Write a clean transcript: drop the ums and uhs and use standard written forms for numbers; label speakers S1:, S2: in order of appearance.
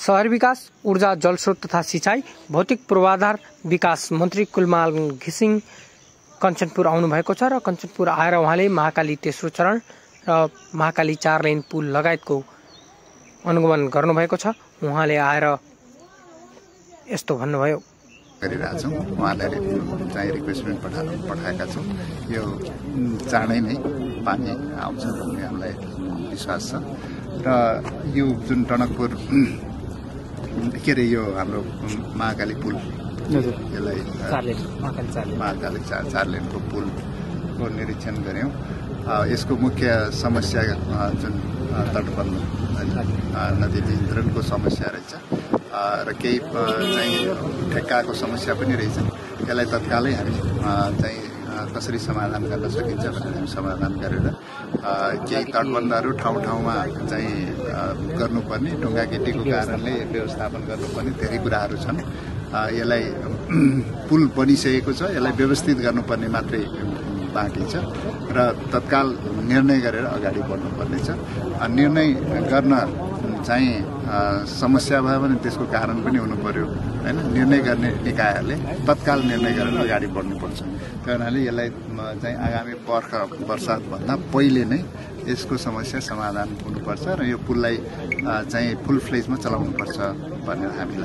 S1: शहरी विकास, ऊर्जा, जलस्रोत तथा सिंचाई, भौतिक पूर्वाधार विकास मन्त्री कुलमान घिसिङ कञ्चनपुर आउनुभएको छ र कञ्चनपुर आएर उहाँले महाकाली तेस्रो चरण र महाकाली 4 लेन पुल लगायतको अनुगमन गर्नुभएको छ। उहाँले आएर यस्तो भन्नुभयो।
S2: गरिरहेछौँ, उहाँलाई चाहिँ रिक्वेस्टमेन्ट पठाएका छौँ। यो चाँडै नै पानी आउँछ भन्ने हामीलाई विश्वास छ र यो जुन टनकपुर के अरे यो हाम्रो महाकाली पुल यसलाई महाकाली 4 लेनको पुलको निरीक्षण गऱ्यौँ। यसको मुख्य समस्या जुन तटबन्ध नदी नियन्त्रणको समस्या रहेछ र केही चाहिँ ठेक्काको समस्या पनि रहेछ। यसलाई तत्कालै हामी चाहिँ कसरी समाधान गर्न सकिन्छ भनेर हामी समाधान गरेर केही तटबन्धहरू ठाउँ ठाउँमा चाहिँ गर्नुपर्ने, ढुङ्गा गिटीको कारणले व्यवस्थापन गर्नुपर्ने धेरै कुराहरू छन्। यसलाई पुल बनिसकेको छ, यसलाई व्यवस्थित गर्नुपर्ने मात्रै बाँकी छ र तत्काल निर्णय गरेर अगाडि बढ्नुपर्ने छ। निर्णय गर्न चाहिँ समस्या भयो भने त्यसको कारण पनि हुनु पर्यो हैन। निर्णय गर्ने निकायहरूले तत्काल निर्णय गरेर अगाडि बढ्नुपर्छ। त्यही हुनाले यसलाई चाहिँ आगामी वर्षाभन्दा पहिले नै यसको समस्या समाधान हुनुपर्छ र यो पुललाई चाहिँ फुल फ्लेजमा चलाउनुपर्छ भनेर हामीलाई